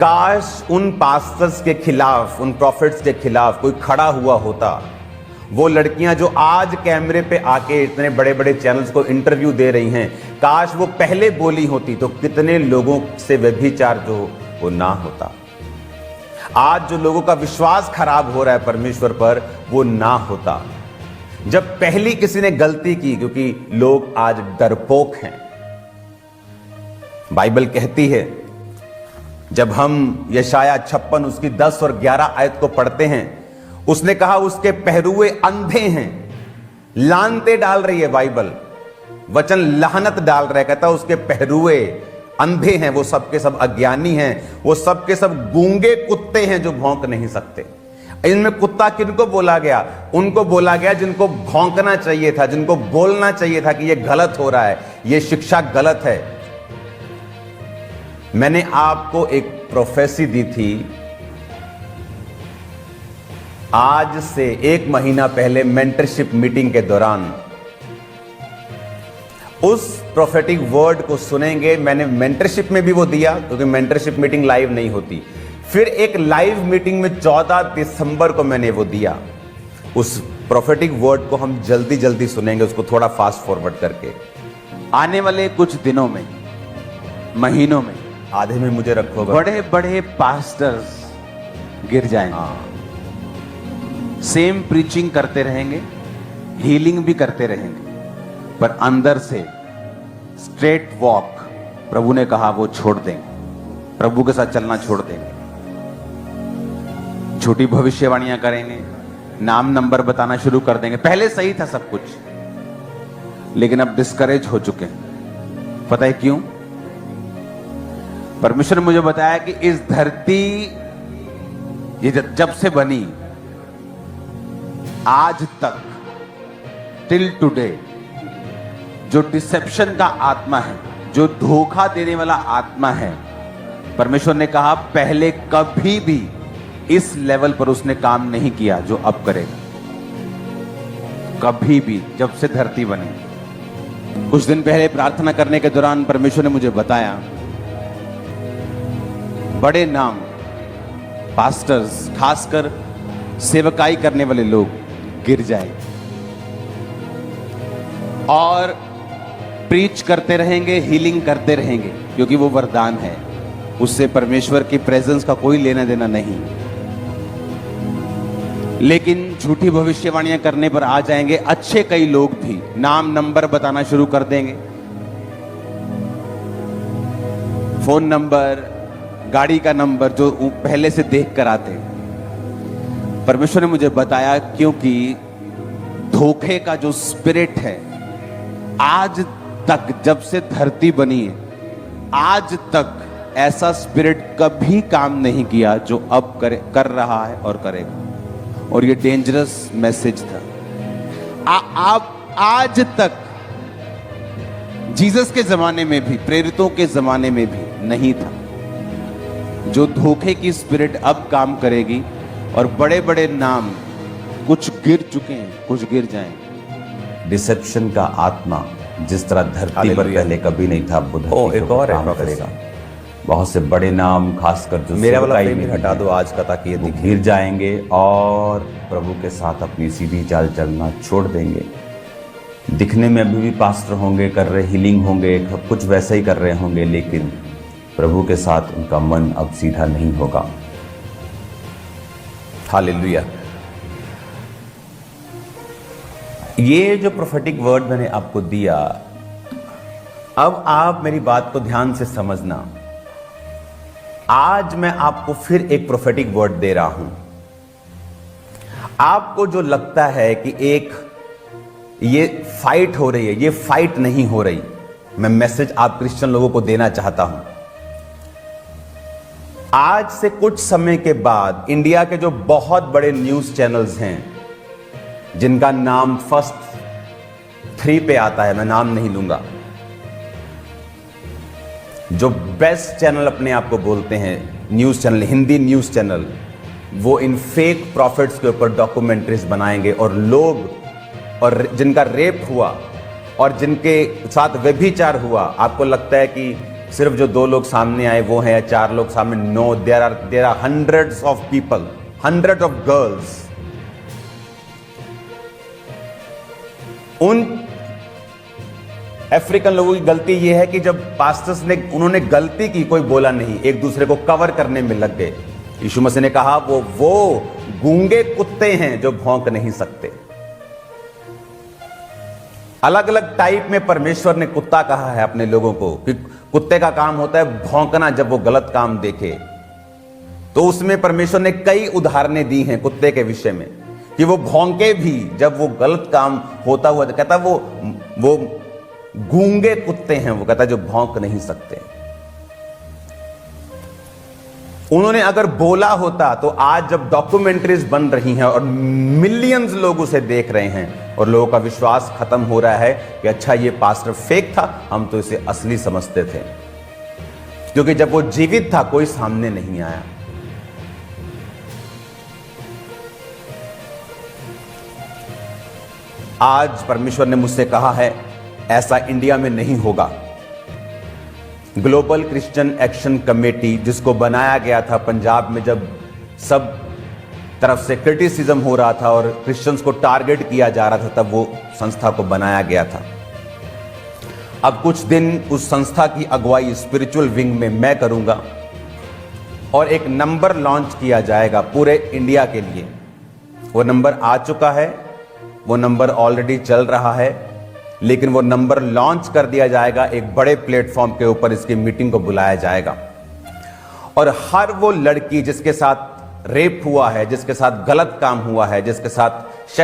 काश उन पास्टर्स के खिलाफ, उन प्रॉफिट्स के खिलाफ कोई खड़ा हुआ होता। वो लड़कियां जो आज कैमरे पे आके इतने बड़े बड़े चैनल्स को इंटरव्यू दे रही हैं, काश वो पहले बोली होती तो कितने लोगों से व्यभिचार जो वो ना होता। आज जो लोगों का विश्वास खराब हो रहा है परमेश्वर पर, वो ना होता जब पहली किसी ने गलती की, क्योंकि लोग आज डरपोक हैं। बाइबल कहती है, जब हम यशाया 56 उसकी 10 और 11 आयत को पढ़ते हैं, उसने कहा उसके पहरुए अंधे हैं। लानते डाल रही है बाइबल, वचन लानत डाल रहा है, कहता उसके पहरुए अंधे हैं, वो सबके सब अज्ञानी हैं, वो सबके सब गूंगे कुत्ते हैं जो भौंक नहीं सकते। इनमें कुत्ता किनको बोला गया? उनको बोला गया जिनको भौंकना चाहिए था, जिनको बोलना चाहिए था कि ये गलत हो रहा है, ये शिक्षा गलत है। मैंने आपको एक प्रोफेसी दी थी आज से 1 महीना पहले मेंटरशिप मीटिंग के दौरान। उस प्रोफेटिक वर्ड को सुनेंगे। मैंने मेंटरशिप में भी वो दिया, क्योंकि मेंटरशिप मीटिंग लाइव नहीं होती। फिर एक लाइव मीटिंग में 14 दिसंबर को मैंने वो दिया। उस प्रोफेटिक वर्ड को हम जल्दी जल्दी सुनेंगे, उसको थोड़ा फास्ट फॉरवर्ड करके। आने वाले कुछ दिनों में, महीनों में, आधे में मुझे रखोगे, बड़े बड़े पास्टर्स गिर जाएंगे। सेम प्रीचिंग करते रहेंगे, हीलिंग भी करते रहेंगे, पर अंदर से स्ट्रेट वॉक प्रभु ने कहा वो छोड़ देंगे, प्रभु के साथ चलना छोड़ देंगे। छोटी भविष्यवाणियां करेंगे, नाम नंबर बताना शुरू कर देंगे। पहले सही था सब कुछ, लेकिन अब डिस्करेज हो चुके हैं। पता है क्यों? परमेश्वर ने मुझे बताया कि इस धरती ये जब से बनी आज तक, टिल टुडे, जो डिसेप्शन का आत्मा है, जो धोखा देने वाला आत्मा है, परमेश्वर ने कहा पहले कभी भी इस लेवल पर उसने काम नहीं किया जो अब करेगा। कभी भी, जब से धरती बनी। कुछ दिन पहले प्रार्थना करने के दौरान परमेश्वर ने मुझे बताया बड़े नाम पास्टर्स, खासकर सेवकाई करने वाले लोग गिर जाए और प्रीच करते रहेंगे, हीलिंग करते रहेंगे, क्योंकि वो वरदान है। उससे परमेश्वर की प्रेजेंस का कोई लेना देना नहीं। लेकिन झूठी भविष्यवाणियां करने पर आ जाएंगे अच्छे कई लोग भी, नाम नंबर बताना शुरू कर देंगे, फोन नंबर, गाड़ी का नंबर जो पहले से देख कर आते हैं। परमेश्वर ने मुझे बताया क्योंकि धोखे का जो स्पिरिट है, आज तक जब से धरती बनी है, आज तक ऐसा स्पिरिट कभी काम नहीं किया जो अब कर रहा है और करेगा। और ये डेंजरस मैसेज था। आप आज तक जीसस के जमाने में भी, प्रेरितों के जमाने में भी नहीं था। जो धोखे की स्पिरिट अब काम करेगी और बड़े बड़े नाम, कुछ गिर चुके हैं, कुछ गिर जाएंगे। डिसेप्शन का आत्मा जिस तरह धरती पर पहले कभी नहीं था, वो एक और काम करेगा। बहुत से बड़े नाम, खासकर जो मेरा वाला प्रेमी हटा दो आज का, ताकि ये गिर जाएंगे और प्रभु के साथ अपनी सीधी चाल चलना छोड़ देंगे। दिखने में अभी भी पास्टर होंगे, कर रहे हीलिंग होंगे, कुछ वैसा ही कर रहे होंगे, लेकिन प्रभु के साथ उनका मन अब सीधा नहीं होगा। हालेलुया। ये जो प्रोफेटिक वर्ड मैंने आपको दिया, अब आप मेरी बात को ध्यान से समझना। आज मैं आपको फिर एक प्रोफेटिक वर्ड दे रहा हूं। आपको जो लगता है कि एक ये फाइट हो रही है, ये फाइट नहीं हो रही। मैं मैसेज आप क्रिश्चियन लोगों को देना चाहता हूं। आज से कुछ समय के बाद इंडिया के जो बहुत बड़े न्यूज चैनल्स हैं, जिनका नाम फर्स्ट 3 पे आता है, मैं नाम नहीं लूंगा, जो बेस्ट चैनल अपने आप को बोलते हैं, news channel, Hindi news channel, वो इन फेक प्रॉफिट्स के ऊपर डॉक्यूमेंट्रीज बनाएंगे। और लोग, और जिनका रेप हुआ और जिनके साथ व्यभिचार हुआ, आपको लगता है कि सिर्फ जो 2 लोग सामने आए वो हैं, या 4 लोग सामने? No, there are hundreds of people, hundred of girls. उन अफ्रीकन लोगों की गलती यह है कि जब पास्टर्स ने, उन्होंने गलती की, कोई बोला नहीं, एक दूसरे को कवर करने में लग गए। यीशु मसीह ने कहा वो गूंगे कुत्ते हैं जो भौंक नहीं सकते। अलग अलग टाइप में परमेश्वर ने कुत्ता कहा है अपने लोगों को, कि कुत्ते का काम होता है भौंकना जब वो गलत काम देखे। तो उसमें परमेश्वर ने कई उदाहरणें दी हैं कुत्ते के विषय में, कि वो भौंके भी जब वो गलत काम होता हुआ, कहता वो गूंगे कुत्ते हैं, वो कहता जो भौंक नहीं सकते। उन्होंने अगर बोला होता तो आज जब डॉक्यूमेंट्रीज बन रही हैं और मिलियंस लोग उसे देख रहे हैं और लोगों का विश्वास खत्म हो रहा है कि अच्छा ये पास्टर फेक था, हम तो इसे असली समझते थे, क्योंकि जब वो जीवित था कोई सामने नहीं आया। आज परमेश्वर ने मुझसे कहा है ऐसा इंडिया में नहीं होगा। ग्लोबल क्रिश्चियन एक्शन कमेटी, जिसको बनाया गया था पंजाब में जब सब तरफ से क्रिटिसिज्म हो रहा था और क्रिश्चियंस को टारगेट किया जा रहा था, तब वो संस्था को बनाया गया था। अब कुछ दिन उस संस्था की अगुवाई स्पिरिचुअल विंग में मैं करूंगा और एक नंबर लॉन्च किया जाएगा पूरे इंडिया के लिए। वो नंबर आ चुका है, वो नंबर ऑलरेडी चल रहा है, लेकिन वो नंबर लॉन्च कर दिया जाएगा। एक बड़े प्लेटफॉर्म के ऊपर इसकी मीटिंग को बुलाया जाएगा और हर वो लड़की जिसके साथ रेप हुआ है, जिसके साथ गलत काम हुआ है, जिसके साथ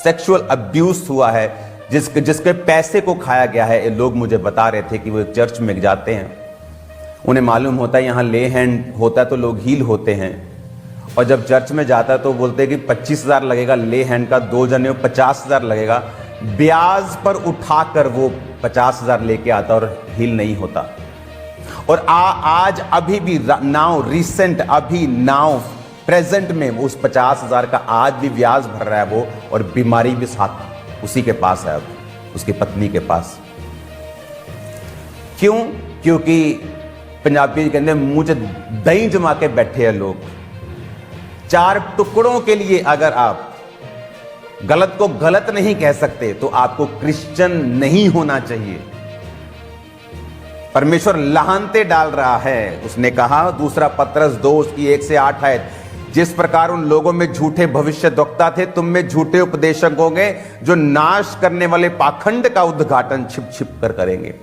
सेक्सुअल अब्यूज हुआ है, जिसके पैसे को खाया गया है। ये लोग मुझे बता रहे थे कि वो एक चर्च में जाते हैं, उन्हें मालूम होता है यहां ले हैंड होता है तो लोग हील होते हैं, और जब चर्च में जाता है तो बोलते हैं कि 25,000 लगेगा ले हैंड का, 2 जने 50,000 लगेगा। ब्याज पर उठाकर वो 50,000 लेके आता और हील नहीं होता। और आज अभी भी नाउ रिसेंट, अभी नाउ प्रेजेंट में उस 50,000 का आज भी ब्याज भर रहा है वो, और बीमारी भी साथ उसी के पास है, अब उसकी पत्नी के पास। क्यों? क्योंकि पंजाबी कहते हैं मुंह से दही जमा के बैठे हैं लोग। 4 टुकड़ों के लिए अगर आप गलत को गलत नहीं कह सकते तो आपको क्रिश्चियन नहीं होना चाहिए। परमेश्वर लाहनते डाल रहा है। उसने कहा, दूसरा पत्रस 2 उसकी 1 से 8 आयत, जिस प्रकार उन लोगों में झूठे भविष्यद्वक्ता थे, तुम में झूठे उपदेशक होंगे जो नाश करने वाले पाखंड का उद्घाटन छिप छिप कर करेंगे।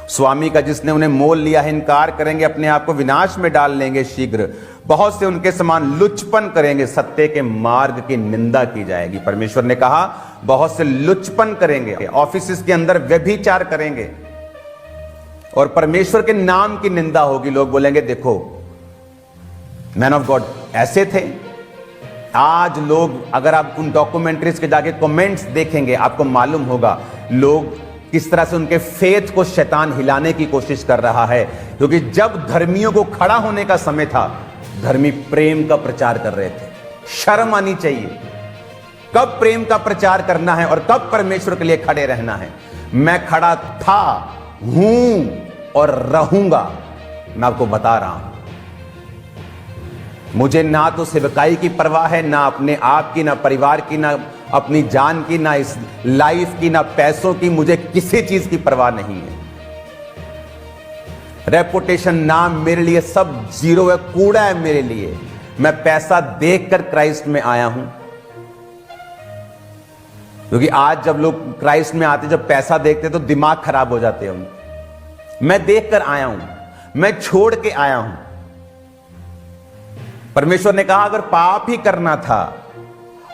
स्वामी का जिसने उन्हें मोल लिया है इनकार करेंगे, अपने आप को विनाश में डाल लेंगे शीघ्र। बहुत से उनके समान लुचपन करेंगे, सत्य के मार्ग की निंदा की जाएगी। परमेश्वर ने कहा बहुत से लुचपन करेंगे, ऑफिस के अंदर व्यभिचार करेंगे और परमेश्वर के नाम की निंदा होगी। लोग बोलेंगे देखो मैन ऑफ गॉड ऐसे थे। आज लोग, अगर आप उन डॉक्यूमेंट्रीज के जाके कमेंट्स देखेंगे, आपको मालूम होगा लोग किस तरह से उनके फेथ को शैतान हिलाने की कोशिश कर रहा है। क्योंकि जब धर्मियों को खड़ा होने का समय था, धर्मी प्रेम का प्रचार कर रहे थे। शर्म आनी चाहिए। कब प्रेम का प्रचार करना है और कब परमेश्वर के लिए खड़े रहना है। मैं खड़ा था, हूं और रहूंगा। मैं आपको बता रहा हूं, मुझे ना तो सेवकाई की परवाह है, ना अपने आप की, ना परिवार की, ना अपनी जान की, ना इस लाइफ की, ना पैसों की। मुझे किसी चीज की परवाह नहीं है। रेपुटेशन, नाम मेरे लिए सब जीरो है, कूड़ा है मेरे लिए। मैं पैसा देखकर क्राइस्ट में आया हूं। क्योंकि आज जब लोग क्राइस्ट में आते, जब पैसा देखते तो दिमाग खराब हो जाते हैं। मैं देखकर आया हूं, मैं छोड़ के आया हूं। परमेश्वर ने कहा अगर पाप ही करना था,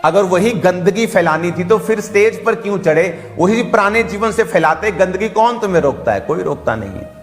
अगर वही गंदगी फैलानी थी तो फिर स्टेज पर क्यों चढ़े? वही पुराने जीवन से फैलाते। गंदगी कौन तुम्हें रोकता है? कोई रोकता नहीं है।